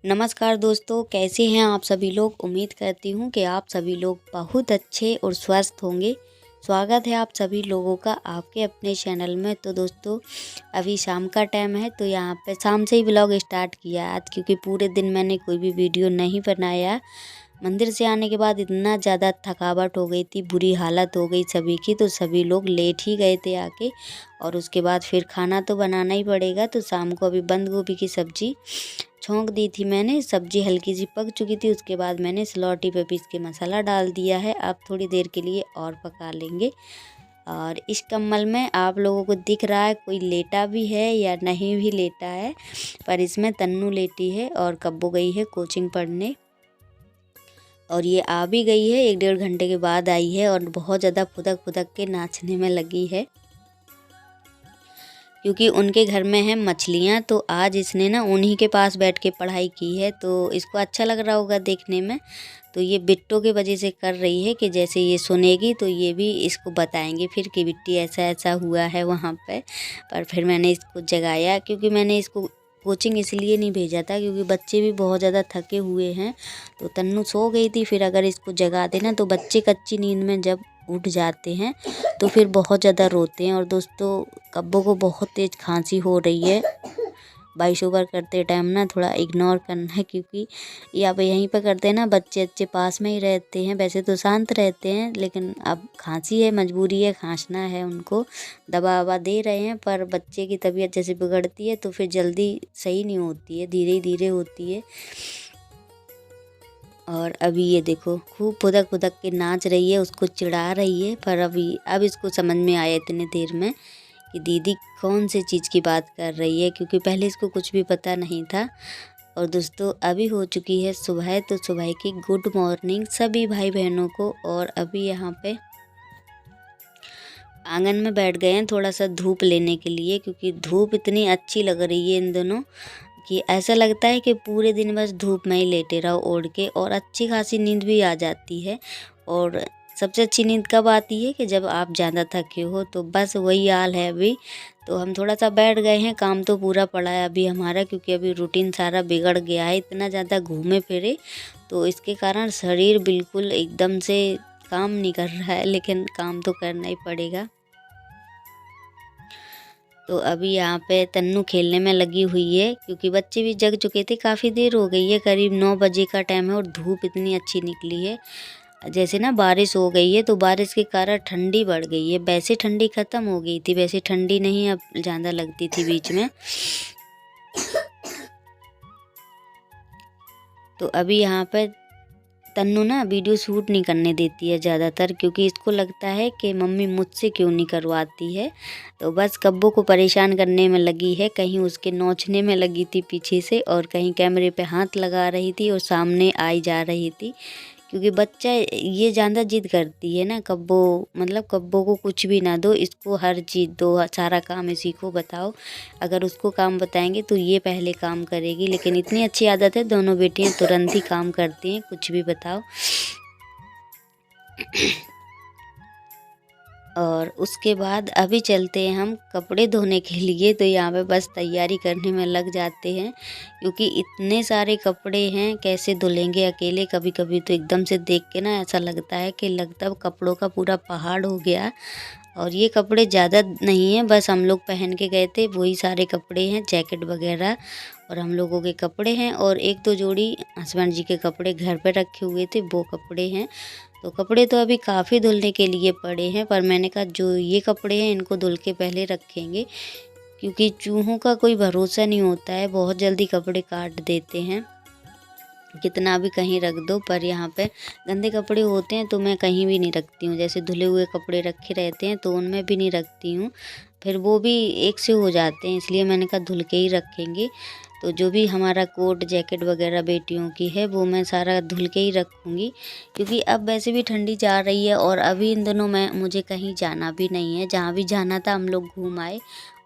नमस्कार दोस्तों, कैसे हैं आप सभी लोग। उम्मीद करती हूँ कि आप सभी लोग बहुत अच्छे और स्वस्थ होंगे। स्वागत है आप सभी लोगों का आपके अपने चैनल में। तो दोस्तों, अभी शाम का टाइम है, तो यहाँ पे शाम से ही ब्लॉग स्टार्ट किया आज, क्योंकि पूरे दिन मैंने कोई भी वीडियो नहीं बनाया। मंदिर से आने के बाद इतना ज़्यादा थकावट हो गई थी, बुरी हालत हो गई सभी की, तो सभी लोग लेट ही गए थे आके। और उसके बाद फिर खाना तो बनाना ही पड़ेगा। तो शाम को अभी बंद गोभी की सब्ज़ी छोंक दी थी मैंने। सब्जी हल्की सी पक चुकी थी, उसके बाद मैंने सिलौटी पे पीस के मसाला डाल दिया है। अब थोड़ी देर के लिए और पका लेंगे। और इस कम्बल में आप लोगों को दिख रहा है कोई लेटा भी है या नहीं भी लेटा है, पर इसमें तन्नू लेटी है और कब्बो गई है कोचिंग पढ़ने। और ये आ भी गई है, 1-1.5 घंटे के बाद आई है और बहुत ज़्यादा फुदक फुदक के नाचने में लगी है, क्योंकि उनके घर में है मछलियाँ। तो आज इसने ना उन्हीं के पास बैठ के पढ़ाई की है, तो इसको अच्छा लग रहा होगा देखने में। तो ये बिट्टो के वजह से कर रही है कि जैसे ये सुनेगी तो ये भी इसको बताएंगे फिर कि बिट्टी ऐसा ऐसा हुआ है वहाँ पे। पर फिर मैंने इसको जगाया, क्योंकि मैंने इसको कोचिंग इसलिए नहीं भेजा था क्योंकि बच्चे भी बहुत ज़्यादा थके हुए हैं। तो तन्नू सो गई थी, फिर अगर इसको जगा देना तो बच्चे कच्ची नींद में जब उठ जाते हैं तो फिर बहुत ज़्यादा रोते हैं। और दोस्तों, कब्बो को बहुत तेज़ खांसी हो रही है। वॉइस ओवर करते टाइम ना थोड़ा इग्नोर करना है, क्योंकि या पे यहीं पर करते हैं ना, बच्चे अच्छे पास में ही रहते हैं। वैसे तो शांत रहते हैं, लेकिन अब खांसी है, मजबूरी है, खांसना है उनको। दवा ववा दे रहे हैं, पर बच्चे की तबीयत जैसे बिगड़ती है तो फिर जल्दी सही नहीं होती है, धीरे धीरे होती है। और अभी ये देखो खूब फुदक फुदक के नाच रही है, उसको चिढ़ा रही है। पर अब इसको समझ में आया इतने देर में कि दीदी कौन सी चीज़ की बात कर रही है, क्योंकि पहले इसको कुछ भी पता नहीं था। और दोस्तों, अभी हो चुकी है सुबह, तो सुबह की गुड मॉर्निंग सभी भाई बहनों को। और अभी यहाँ पे आंगन में बैठ गए हैं थोड़ा सा धूप लेने के लिए, क्योंकि धूप इतनी अच्छी लग रही है इन दोनों कि ऐसा लगता है कि पूरे दिन बस धूप में ही लेटे रहो ओढ़ के। और अच्छी खासी नींद भी आ जाती है। और सबसे अच्छी नींद कब आती है कि जब आप ज़्यादा थके हो। तो बस वही हाल है अभी। तो हम थोड़ा सा बैठ गए हैं, काम तो पूरा पड़ा है अभी हमारा, क्योंकि अभी रूटीन सारा बिगड़ गया है। इतना ज़्यादा घूमे फिरे तो इसके कारण शरीर बिल्कुल एकदम से काम नहीं कर रहा है, लेकिन काम तो करना ही पड़ेगा। तो अभी यहाँ पे तन्नू खेलने में लगी हुई है, क्योंकि बच्चे भी जग चुके थे। काफ़ी देर हो गई है, करीब 9 बजे का टाइम है और धूप इतनी अच्छी निकली है। जैसे ना बारिश हो गई है, तो बारिश के कारण ठंडी बढ़ गई है। वैसे ठंडी ख़त्म हो गई थी, वैसे ठंडी नहीं अब ज़्यादा लगती थी बीच में। तो अभी यहाँ पे तन्नू ना वीडियो शूट नहीं करने देती है ज़्यादातर, क्योंकि इसको लगता है कि मम्मी मुझसे क्यों नहीं करवाती है। तो बस कब्बो को परेशान करने में लगी है, कहीं उसके नोचने में लगी थी पीछे से, और कहीं कैमरे पे हाथ लगा रही थी और सामने आई जा रही थी। क्योंकि बच्चा ये ज़्यादा जिद करती है ना कब्बो, मतलब कब्बो को कुछ भी ना दो, इसको हर चीज़ दो, सारा काम इसी को बताओ। अगर उसको काम बताएंगे तो ये पहले काम करेगी, लेकिन इतनी अच्छी आदत है, दोनों बेटियां तुरंत ही काम करती हैं, कुछ भी बताओ। और उसके बाद अभी चलते हैं हम कपड़े धोने के लिए। तो यहाँ पे बस तैयारी करने में लग जाते हैं, क्योंकि इतने सारे कपड़े हैं, कैसे धुलेंगे अकेले। कभी कभी तो एकदम से देख के ना ऐसा लगता है कि लगता है कपड़ों का पूरा पहाड़ हो गया। और ये कपड़े ज़्यादा नहीं हैं, बस हम लोग पहन के गए थे वही सारे कपड़े हैं, जैकेट वगैरह और हम लोगों के कपड़े हैं। और 1-2 जोड़ी हस्बैंड जी के कपड़े घर पे रखे हुए थे, वो कपड़े हैं। तो कपड़े तो अभी काफ़ी धुलने के लिए पड़े हैं, पर मैंने कहा जो ये कपड़े हैं इनको धुल के पहले रखेंगे, क्योंकि चूहों का कोई भरोसा नहीं होता है, बहुत जल्दी कपड़े काट देते हैं, कितना भी कहीं रख दो। पर यहाँ पे गंदे कपड़े होते हैं तो मैं कहीं भी नहीं रखती हूँ। जैसे धुले हुए कपड़े रखे रहते हैं तो उनमें भी नहीं रखती हूँ, फिर वो भी एक से हो जाते हैं, इसलिए मैंने कहा धुल के ही रखेंगे। तो जो भी हमारा कोट जैकेट वगैरह बेटियों की है वो मैं सारा धुल के ही रखूँगी, क्योंकि अब वैसे भी ठंडी जा रही है और अभी इन दिनों में मुझे कहीं जाना भी नहीं है। जहाँ भी जाना था हम लोग घूम आए,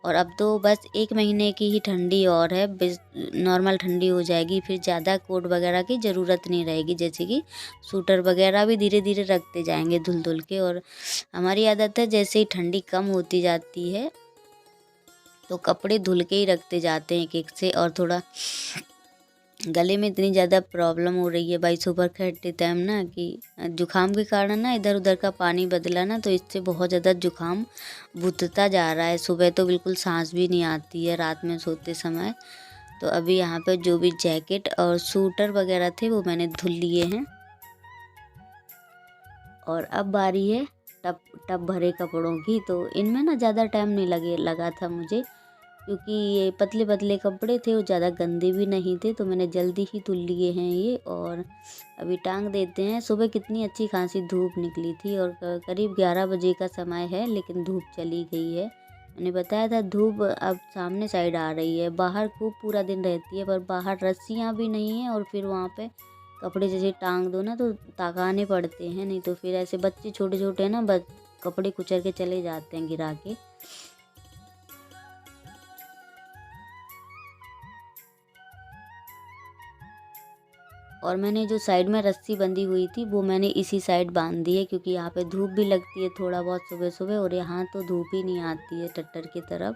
और अब तो बस 1 महीने की ही ठंडी और है, नॉर्मल ठंडी हो जाएगी, फिर ज़्यादा कोट वगैरह की ज़रूरत नहीं रहेगी। जैसे कि सूटर वगैरह भी धीरे धीरे रखते जाएंगे धुल धुल के। और हमारी आदत है जैसे ही ठंडी कम होती जाती है तो कपड़े धुल के ही रखते जाते हैं एक एक से। और थोड़ा गले में इतनी ज़्यादा प्रॉब्लम हो रही है भाई सुबह खटते टाइम ना कि जुकाम के कारण ना इधर उधर का पानी बदला ना, तो इससे बहुत ज़्यादा जुकाम बुझता जा रहा है। सुबह तो बिल्कुल सांस भी नहीं आती है रात में सोते समय। तो अभी यहाँ पे जो भी जैकेट और सूटर वगैरह थे वो मैंने धुल लिए हैं। और अब बारी है टब टब भरे कपड़ों की। तो इनमें ना ज़्यादा टाइम नहीं लगा था मुझे, क्योंकि ये पतले पतले कपड़े थे और ज़्यादा गंदे भी नहीं थे, तो मैंने जल्दी ही धुल लिए हैं ये। और अभी टांग देते हैं। सुबह कितनी अच्छी खासी धूप निकली थी और करीब 11 बजे का समय है, लेकिन धूप चली गई है। मैंने बताया था धूप अब सामने साइड आ रही है। बाहर खूब पूरा दिन रहती है, पर बाहर रस्सियाँ भी नहीं हैं और फिर वहाँ पे कपड़े जैसे टांग दो ना तो ताकाने पड़ते हैं, नहीं तो फिर ऐसे बच्चे छोटे छोटे हैं ना, कपड़े कुचल के चले जाते हैं गिरा के। और मैंने जो साइड में रस्सी बंधी हुई थी वो मैंने इसी साइड बांध दी है, क्योंकि यहाँ पे धूप भी लगती है थोड़ा बहुत सुबह सुबह, और यहाँ तो धूप ही नहीं आती है टट्टर की तरफ।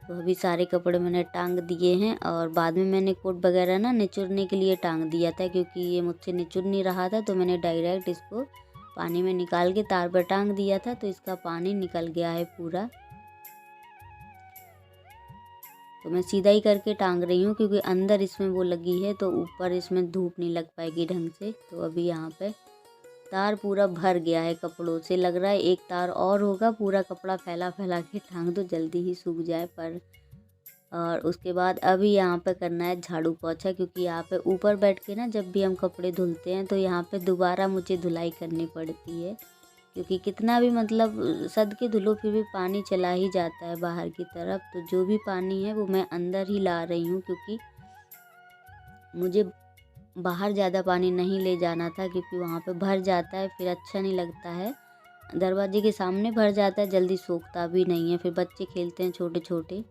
तो अभी सारे कपड़े मैंने टांग दिए हैं। और बाद में मैंने कोट वगैरह ना निचुड़ने के लिए टांग दिया था, क्योंकि ये मुझसे निचुड़ नहीं रहा था। तो मैंने डायरेक्ट इसको पानी में निकाल के तार पर टांग दिया था, तो इसका पानी निकल गया है पूरा। तो मैं सीधा ही करके टांग रही हूँ, क्योंकि अंदर इसमें वो लगी है तो ऊपर इसमें धूप नहीं लग पाएगी ढंग से। तो अभी यहाँ पे तार पूरा भर गया है कपड़ों से, लग रहा है एक तार और होगा। पूरा कपड़ा फैला फैला के टांग दो जल्दी ही सूख जाए पर। और उसके बाद अभी यहाँ पे करना है झाड़ू पोछा, क्योंकि यहाँ पे ऊपर बैठ के ना जब भी हम कपड़े धुलते हैं तो यहाँ पे दोबारा मुझे धुलाई करनी पड़ती है, क्योंकि कितना भी मतलब सद के धुलो फिर भी पानी चला ही जाता है बाहर की तरफ। तो जो भी पानी है वो मैं अंदर ही ला रही हूँ, क्योंकि मुझे बाहर ज़्यादा पानी नहीं ले जाना था, क्योंकि वहाँ पे भर जाता है फिर अच्छा नहीं लगता है। दरवाजे के सामने भर जाता है, जल्दी सूखता भी नहीं है, फिर बच्चे खेलते हैं छोटे छोटे।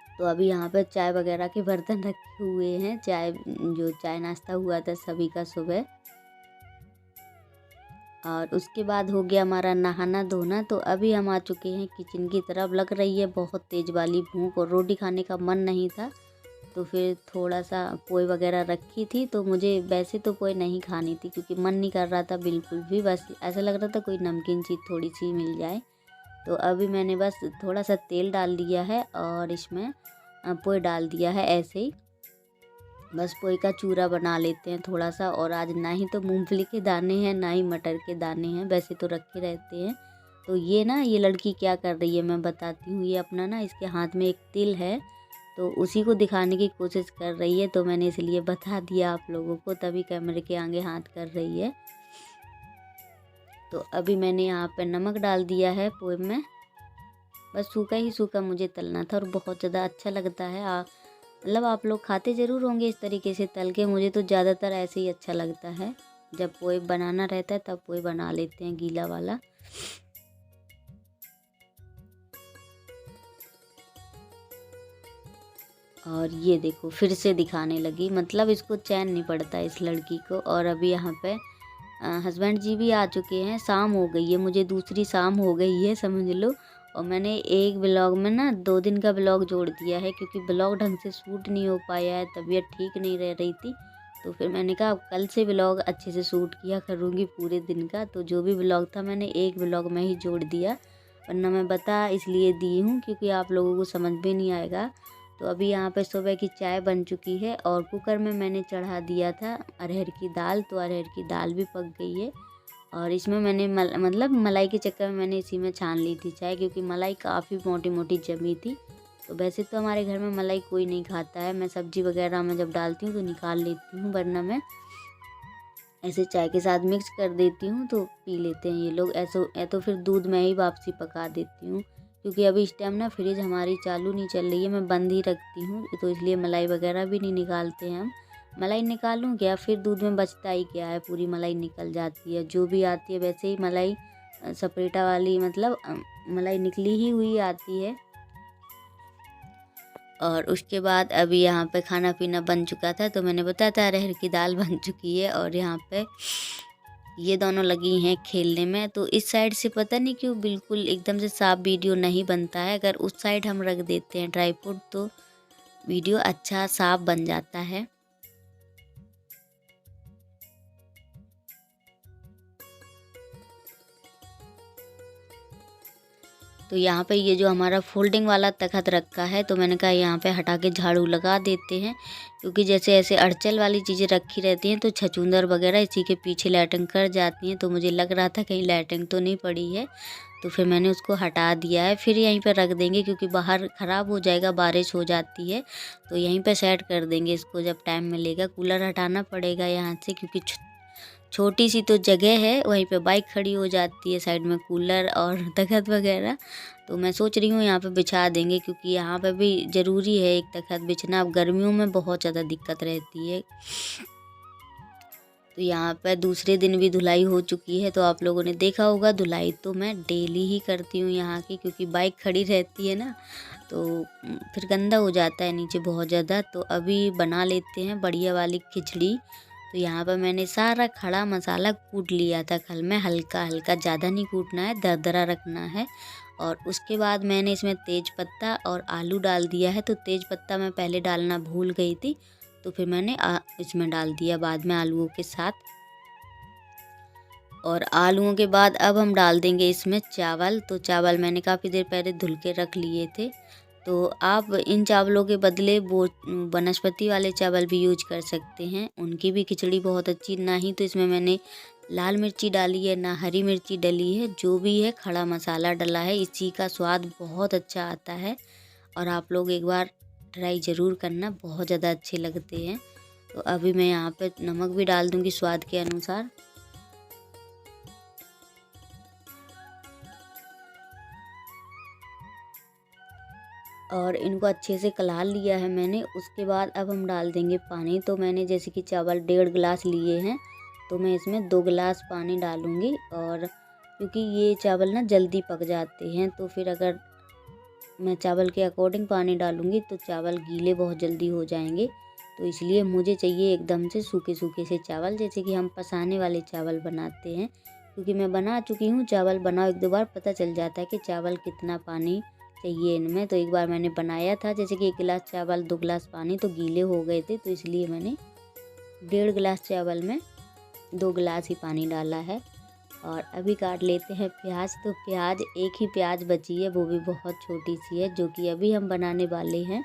तो अभी यहाँ पे चाय वगैरह के बर्तन रखे हुए हैं, जो चाय नाश्ता हुआ था सभी का सुबह। और उसके बाद हो गया हमारा नहाना धोना। तो अभी हम आ चुके हैं किचन की तरफ। लग रही है बहुत तेज़ वाली भूख और रोटी खाने का मन नहीं था, तो फिर थोड़ा सा पोई वगैरह रखी थी। तो मुझे वैसे तो पोई नहीं खानी थी, क्योंकि मन नहीं कर रहा था बिल्कुल भी। बस ऐसा लग रहा था कोई नमकीन चीज़ थोड़ी सी मिल जाए। तो अभी मैंने बस थोड़ा सा तेल डाल दिया है और इसमें पोई डाल दिया है ऐसे ही। बस पोई का चूरा बना लेते हैं थोड़ा सा। और आज ना ही तो मूंगफली के दाने हैं ना ही मटर के दाने हैं, वैसे तो रखे रहते हैं। तो ये लड़की क्या कर रही है मैं बताती हूँ। ये अपना ना इसके हाथ में एक तिल है, तो उसी को दिखाने की कोशिश कर रही है। तो मैंने इसलिए बता दिया आप लोगों को, तभी कैमरे के आगे हाथ कर रही है। तो अभी मैंने यहाँ पर नमक डाल दिया है पोई में। बस सूखा ही सूखा मुझे तलना था और बहुत ज़्यादा अच्छा लगता है। मतलब आप लोग खाते ज़रूर होंगे इस तरीके से तल के, मुझे तो ज़्यादातर ऐसे ही अच्छा लगता है। जब पोहे बनाना रहता है तब पोहे बना लेते हैं गीला वाला। और ये देखो फिर से दिखाने लगी, मतलब इसको चैन नहीं पड़ता इस लड़की को। और अभी यहाँ पे हस्बैंड जी भी आ चुके हैं। शाम हो गई है, मुझे दूसरी शाम हो गई है समझ लो। और मैंने एक ब्लॉग में ना 2 दिन का ब्लॉग जोड़ दिया है, क्योंकि ब्लॉग ढंग से शूट नहीं हो पाया है, तबीयत ठीक नहीं रह रही थी। तो फिर मैंने कहा अब कल से ब्लॉग अच्छे से शूट किया करूँगी पूरे दिन का। तो जो भी ब्लॉग था मैंने एक ब्लॉग में ही जोड़ दिया, वरना मैं बता इसलिए दी हूँ क्योंकि आप लोगों को समझ में नहीं आएगा। तो अभी यहाँ पे सुबह की चाय बन चुकी है और कुकर में मैंने चढ़ा दिया था अरहर की दाल। तो अरहर की दाल भी पक गई है और इसमें मैंने मतलब मलाई के चक्कर में मैंने इसी में छान ली थी चाय, क्योंकि मलाई काफ़ी मोटी मोटी जमी थी। तो वैसे तो हमारे घर में मलाई कोई नहीं खाता है, मैं सब्जी वगैरह में जब डालती हूँ तो निकाल लेती हूँ, वरना मैं ऐसे चाय के साथ मिक्स कर देती हूँ तो पी लेते हैं ये लोग। ऐसे तो फिर दूध में ही वापसी पका देती हूँ, क्योंकि अभी इस टाइम ना फ्रिज हमारी चालू नहीं चल रही है, मैं बंद ही रखती हूँ, तो इसलिए मलाई वगैरह भी नहीं निकालते हैं हम। मलाई निकालूँ क्या, फिर दूध में बचता ही क्या है, पूरी मलाई निकल जाती है। जो भी आती है वैसे ही मलाई सपरेटा वाली मतलब मलाई निकली ही हुई आती है। और उसके बाद अभी यहाँ पे खाना पीना बन चुका था, तो मैंने बताया था अरहर की दाल बन चुकी है। और यहाँ पे ये दोनों लगी हैं खेलने में। तो इस साइड से पता नहीं क्यों बिल्कुल एकदम से साफ वीडियो नहीं बनता है। अगर उस साइड हम रख देते हैं ट्राईपोड तो वीडियो अच्छा साफ बन जाता है। तो यहाँ पे ये जो हमारा फोल्डिंग वाला तख़्त रखा है, तो मैंने कहा यहाँ पे हटा के झाड़ू लगा देते हैं, क्योंकि जैसे ऐसे अड़चल वाली चीज़ें रखी रहती हैं तो छछूंदर वगैरह इसी के पीछे लैटिंग कर जाती हैं। तो मुझे लग रहा था कहीं लैटिंग तो नहीं पड़ी है, तो फिर मैंने उसको हटा दिया है। फिर यहीं पर रख देंगे क्योंकि बाहर ख़राब हो जाएगा, बारिश हो जाती है, तो यहीं पर सेट कर देंगे इसको जब टाइम मिलेगा। कूलर हटाना पड़ेगा यहाँ से क्योंकि छोटी सी तो जगह है, वहीं पे बाइक खड़ी हो जाती है, साइड में कूलर और तख़्त वगैरह। तो मैं सोच रही हूँ यहाँ पे बिछा देंगे, क्योंकि यहाँ पे भी ज़रूरी है एक तख़्त बिछना। अब गर्मियों में बहुत ज़्यादा दिक्कत रहती है। तो यहाँ पर दूसरे दिन भी धुलाई हो चुकी है, तो आप लोगों ने देखा होगा। धुलाई तो मैं डेली ही करती हूँ यहाँ की, क्योंकि बाइक खड़ी रहती है ना, तो फिर गंदा हो जाता है नीचे बहुत ज़्यादा। तो अभी बना लेते हैं बढ़िया वाली खिचड़ी। तो यहाँ पर मैंने सारा खड़ा मसाला कूट लिया था खल में, हल्का हल्का, ज़्यादा नहीं कूटना है, दरदरा रखना है। और उसके बाद मैंने इसमें तेज पत्ता और आलू डाल दिया है। तो तेज पत्ता मैं पहले डालना भूल गई थी, तो फिर मैंने इसमें डाल दिया बाद में आलूओं के साथ। और आलूओं के बाद अब हम डाल देंगे इसमें चावल। तो चावल मैंने काफ़ी देर पहले धुल के रख लिए थे। तो आप इन चावलों के बदले वो वनस्पति वाले चावल भी यूज कर सकते हैं, उनकी भी खिचड़ी बहुत अच्छी। ना ही तो इसमें मैंने लाल मिर्ची डाली है, ना हरी मिर्ची डली है, जो भी है खड़ा मसाला डला है। इसी का स्वाद बहुत अच्छा आता है और आप लोग एक बार ट्राई ज़रूर करना, बहुत ज़्यादा अच्छे लगते हैं। तो अभी मैं यहाँ पे नमक भी डाल दूँगी स्वाद के अनुसार। और इनको अच्छे से कला लिया है मैंने। उसके बाद अब हम डाल देंगे पानी। तो मैंने जैसे कि चावल 1.5 गिलास लिए हैं, तो मैं इसमें 2 गिलास पानी डालूँगी। और क्योंकि ये चावल ना जल्दी पक जाते हैं, तो फिर अगर मैं चावल के अकॉर्डिंग पानी डालूँगी तो चावल गीले बहुत जल्दी हो जाएंगे। तो इसलिए मुझे चाहिए एकदम से सूखे सूखे से चावल, जैसे कि हम पसाने वाले चावल बनाते हैं। क्योंकि मैं बना चुकी हूँ, चावल बनाओ 1-2 बार, पता चल जाता है कि चावल कितना पानी चाहिए इनमें। तो एक बार मैंने बनाया था, जैसे कि 1 गिलास चावल 2 गिलास पानी, तो गीले हो गए थे, तो इसलिए मैंने 1.5 गिलास चावल में 2 गिलास ही पानी डाला है। और अभी काट लेते हैं प्याज। तो प्याज, एक ही प्याज बची है, वो भी बहुत छोटी सी है, जो कि अभी हम बनाने वाले हैं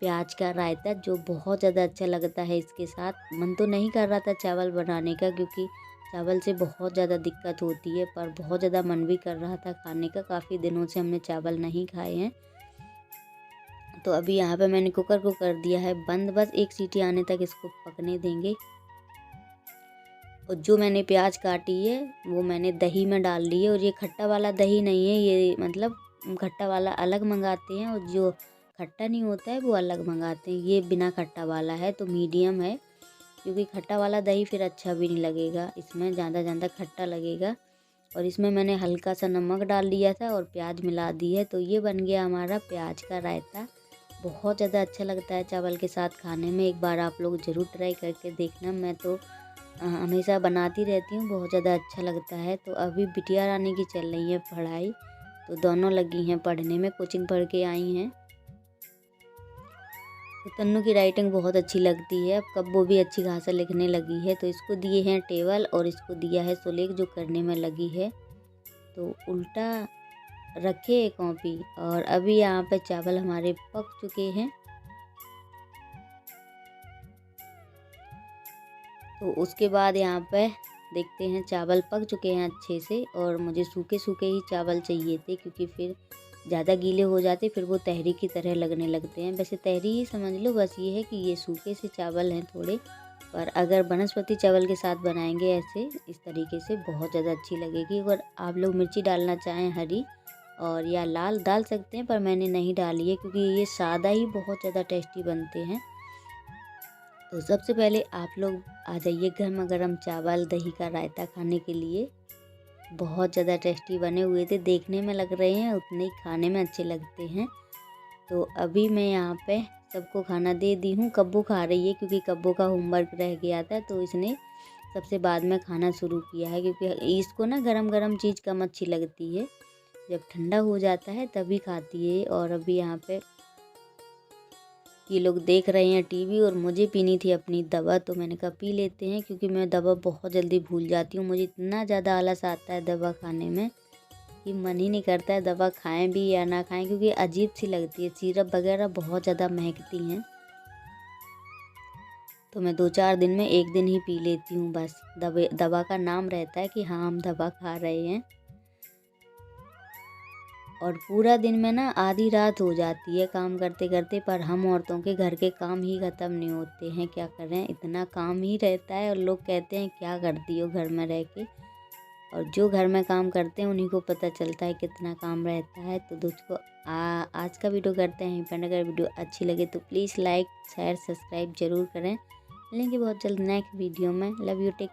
प्याज का रायता, जो बहुत ज़्यादा अच्छा लगता है इसके साथ। मन तो नहीं कर रहा था चावल बनाने का, क्योंकि चावल से बहुत ज़्यादा दिक्कत होती है, पर बहुत ज़्यादा मन भी कर रहा था खाने का। काफ़ी दिनों से हमने चावल नहीं खाए हैं। तो अभी यहाँ पे मैंने कुकर को कर दिया है बंद, बस 1 सीटी आने तक इसको पकने देंगे। और जो मैंने प्याज काटी है वो मैंने दही में डाल ली है। और ये खट्टा वाला दही नहीं है, ये मतलब खट्टा वाला अलग मंगाते हैं और जो खट्टा नहीं होता है वो अलग मंगाते हैं। ये बिना खट्टा वाला है, तो मीडियम है, क्योंकि खट्टा वाला दही फिर अच्छा भी नहीं लगेगा, इसमें ज़्यादा खट्टा लगेगा। और इसमें मैंने हल्का सा नमक डाल दिया था और प्याज मिला दी है। तो ये बन गया हमारा प्याज का रायता। बहुत ज़्यादा अच्छा लगता है चावल के साथ खाने में। एक बार आप लोग ज़रूर ट्राई करके देखना। मैं तो हमेशा बनाती रहती हूँ, बहुत ज़्यादा अच्छा लगता है। तो अभी बिटिया रानी की चल रही है पढ़ाई, तो दोनों लगी हैं पढ़ने में, कोचिंग पढ़ के आई हैं। तो तन्नू की राइटिंग बहुत अच्छी लगती है, अब कब्बो भी अच्छी खासा लिखने लगी है। तो इसको दिए हैं टेबल और इसको दिया है सुलेख, जो करने में लगी है। तो उल्टा रखे कॉपी। और अभी यहाँ पे चावल हमारे पक चुके हैं। तो उसके बाद यहाँ पे देखते हैं, चावल पक चुके हैं अच्छे से। और मुझे सूखे सूखे ही चावल चाहिए थे, क्योंकि फिर ज़्यादा गीले हो जाते फिर वो तहरी की तरह लगने लगते हैं। वैसे तहरी ही समझ लो, बस ये है कि ये सूखे से चावल हैं थोड़े। पर अगर वनस्पति चावल के साथ बनाएंगे ऐसे इस तरीके से, बहुत ज़्यादा अच्छी लगेगी। अगर आप लोग मिर्ची डालना चाहें हरी और या लाल डाल सकते हैं, पर मैंने नहीं डाली है, क्योंकि ये सादा ही बहुत ज़्यादा टेस्टी बनते हैं। तो सबसे पहले आप लोग आ जाइए गर्मा गर्म चावल दही का रायता खाने के लिए। बहुत ज़्यादा टेस्टी बने हुए थे, देखने में लग रहे हैं उतने ही खाने में अच्छे लगते हैं। तो अभी मैं यहाँ पे सबको खाना दे दी हूँ। कब्बू खा रही है, क्योंकि कब्बू का होमवर्क रह गया था, तो इसने सबसे बाद में खाना शुरू किया है। क्योंकि इसको ना गरम गरम चीज़ कम अच्छी लगती है, जब ठंडा हो जाता है तभी खाती है। और अभी यहाँ पे ये लोग देख रहे हैं टीवी और मुझे पीनी थी अपनी दवा, तो मैंने कहा पी लेते हैं, क्योंकि मैं दवा बहुत जल्दी भूल जाती हूँ। मुझे इतना ज़्यादा आलस आता है दवा खाने में कि मन ही नहीं करता है दवा खाएं भी या ना खाएं, क्योंकि अजीब सी लगती है। सिरप वगैरह बहुत ज़्यादा महकती हैं, तो मैं 2-4 दिन में 1 दिन ही पी लेती हूँ बस। दवा का नाम रहता है कि हाँ हम दवा खा रहे हैं। और पूरा दिन में ना आधी रात हो जाती है काम करते करते, पर हम औरतों के घर के काम ही ख़त्म नहीं होते हैं। क्या करें, इतना काम ही रहता है और लोग कहते हैं क्या करती हो घर में रह के। और जो घर में काम करते हैं उन्हीं को पता चलता है कितना काम रहता है। तो दोस्तों आज का वीडियो करते हैं पर अगर वीडियो अच्छी लगे तो प्लीज़ लाइक शेयर सब्सक्राइब ज़रूर करें। मिलेंगे बहुत जल्द नेक्स्ट वीडियो में। Love you, take.